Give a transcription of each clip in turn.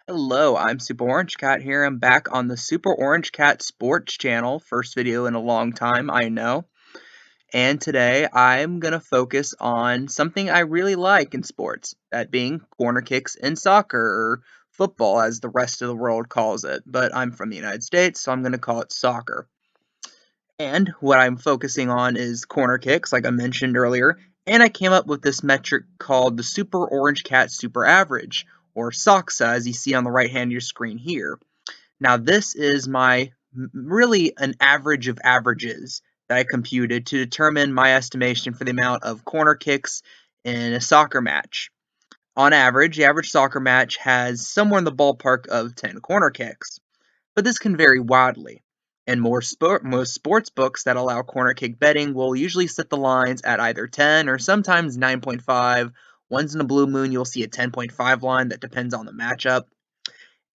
Hello, I'm Super Orange Cat here. I'm back on the Super Orange Cat Sports channel. First video in a long time, I know. And today I'm going to focus on something I really like in sports, that being corner kicks in soccer, or football as the rest of the world calls it. But I'm from the United States, so I'm going to call it soccer. And what I'm focusing on is corner kicks, like I mentioned earlier. And I came up with this metric called the Super Orange Cat Super Average, or SOXA, as you see on the right hand of your screen here. Now, this is my really an average of averages that I computed to determine my estimation for the amount of corner kicks in a soccer match. On average, the average soccer match has somewhere in the ballpark of 10 corner kicks, but this can vary wildly. And most sports books that allow corner kick betting will usually set the lines at either 10 or sometimes 9.5. Once in a blue moon, you'll see a 10.5 line that depends on the matchup.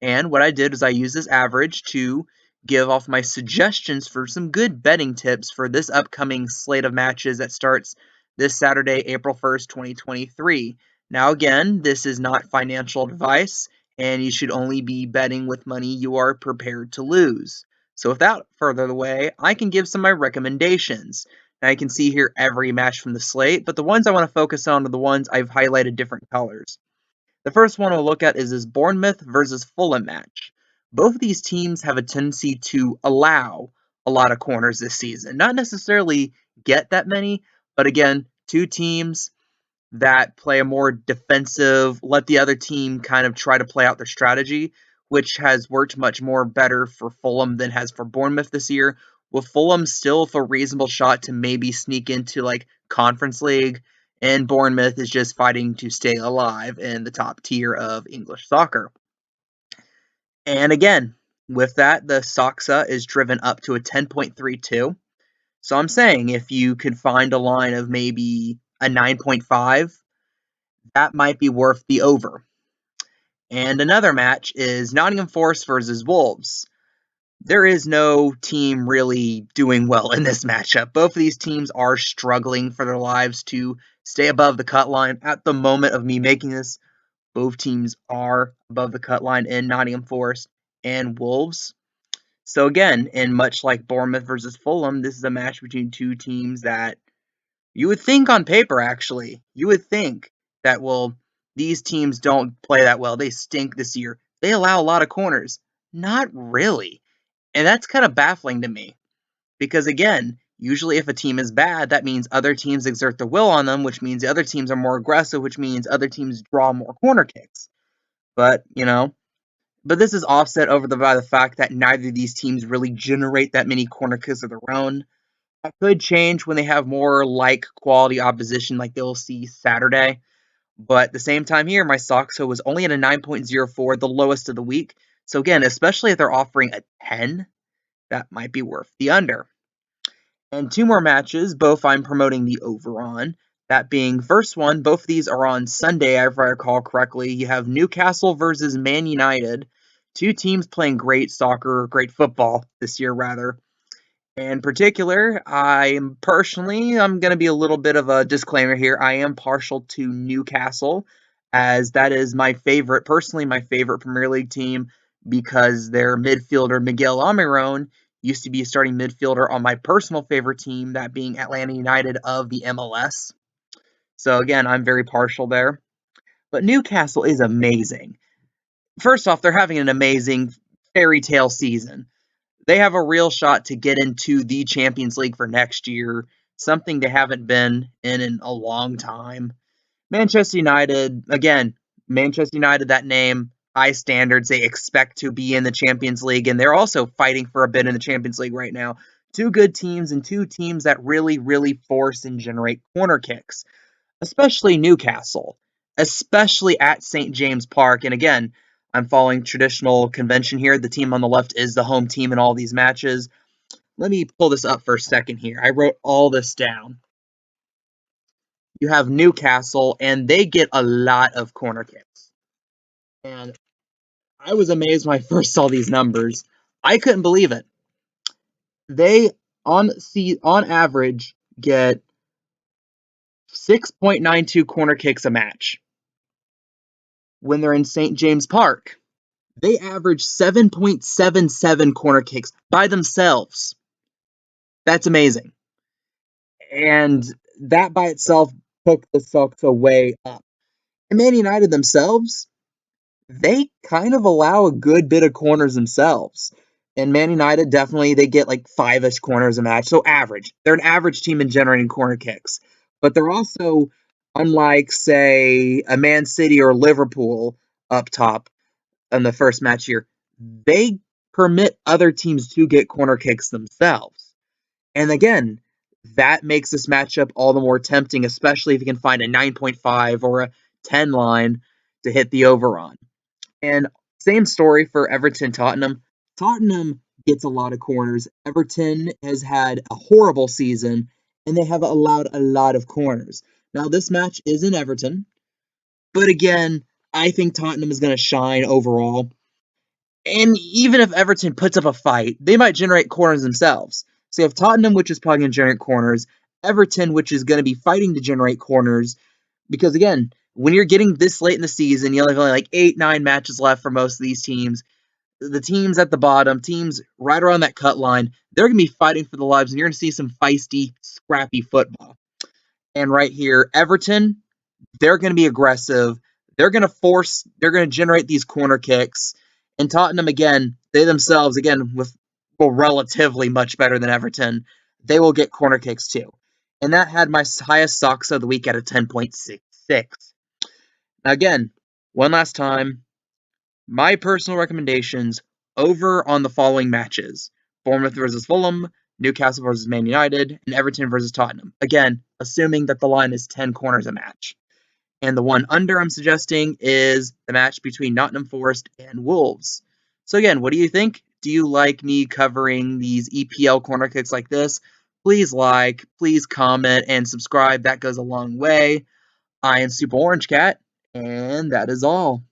And what I did is I used this average to give off my suggestions for some good betting tips for this upcoming slate of matches that starts this Saturday, April 1st, 2023. Now, again, this is not financial advice, and you should only be betting with money you are prepared to lose. So, without further away, I can give some of my recommendations. Now, you can see here every match from the slate, but the ones I want to focus on are the ones I've highlighted different colors. The first one we'll look at is this Bournemouth versus Fulham match. Both of these teams have a tendency to allow a lot of corners this season. Not necessarily get that many, but again, two teams that play a more defensive, let the other team kind of try to play out their strategy, which has worked much more better for Fulham than has for Bournemouth this year. With Fulham still with a reasonable shot to maybe sneak into like Conference League, and Bournemouth is just fighting to stay alive in the top tier of English soccer. And again, with that, the Soxa is driven up to a 10.32. So I'm saying if you could find a line of maybe a 9.5, that might be worth the over. And another match is Nottingham Forest versus Wolves. There is no team really doing well in this matchup. Both of these teams are struggling for their lives to stay above the cut line. At the moment of me making this, both teams are above the cut line in Nottingham Forest and Wolves. So again, and much like Bournemouth versus Fulham, this is a match between two teams that you would think on paper, actually, you would think that, well, these teams don't play that well. They stink this year. They allow a lot of corners. Not really. And that's kind of baffling to me because, again, usually if a team is bad, that means other teams exert their will on them, which means the other teams are more aggressive, which means other teams draw more corner kicks. But, but this is offset by the fact that neither of these teams really generate that many corner kicks of their own. That could change when they have more like quality opposition like they'll see Saturday. But at the same time here, my Soxo was only at a 9.04, the lowest of the week. So again, especially if they're offering a 10, that might be worth the under. And two more matches, both I'm promoting the over on. That being first one, both of these are on Sunday, if I recall correctly. You have Newcastle versus Man United. Two teams playing great soccer, great football this year, rather. In particular, I'm going to be a little bit of a disclaimer here. I am partial to Newcastle, as that is personally my favorite Premier League team, because their midfielder, Miguel Almiron, used to be a starting midfielder on my personal favorite team, that being Atlanta United of the MLS. So again, I'm very partial there. But Newcastle is amazing. First off, they're having an amazing fairy tale season. They have a real shot to get into the Champions League for next year, something they haven't been in a long time. Manchester United, again, Manchester United, that name, high standards. They expect to be in the Champions League, and they're also fighting for a bid in the Champions League right now. Two good teams and two teams that really, really force and generate corner kicks, especially Newcastle, especially at St. James Park. And again, I'm following traditional convention here. The team on the left is the home team in all these matches. Let me pull this up for a second here. I wrote all this down. You have Newcastle, and they get a lot of corner kicks. And I was amazed when I first saw these numbers. I couldn't believe it. They, on average, get 6.92 corner kicks a match when they're in St. James Park. They average 7.77 corner kicks by themselves. That's amazing. And that by itself took the Sox away up. And Man United themselves, they kind of allow a good bit of corners themselves. And Man United definitely they get like 5-ish corners a match, so average. They're an average team in generating corner kicks, but they're also unlike say a Man City or Liverpool up top in the first match here. They permit other teams to get corner kicks themselves. And again, that makes this matchup all the more tempting, especially if you can find a 9.5 or a 10 line to hit the over on. And same story for Everton Tottenham. Tottenham gets a lot of corners. Everton has had a horrible season and they have allowed a lot of corners. Now, this match is in Everton, but again, I think Tottenham is going to shine overall. And even if Everton puts up a fight, they might generate corners themselves. So you have Tottenham, which is probably going to generate corners, Everton, which is going to be fighting to generate corners, because again, when you're getting this late in the season, you only have like 8, 9 matches left for most of these teams. The teams at the bottom, teams right around that cut line, they're going to be fighting for the lives, and you're going to see some feisty, scrappy football. And right here, Everton, they're going to be aggressive. They're going to generate these corner kicks. And Tottenham, again, they themselves, again, well, relatively much better than Everton, they will get corner kicks too. And that had my highest Sox of the week at a 10.66. Now, again, one last time, my personal recommendations over on the following matches: Bournemouth versus Fulham, Newcastle versus Man United, and Everton versus Tottenham. Again, assuming that the line is 10 corners a match. And the one under I'm suggesting is the match between Nottingham Forest and Wolves. So again, what do you think? Do you like me covering these EPL corner kicks like this? Please like, please comment, and subscribe. That goes a long way. I am Super Orange Cat, and that is all.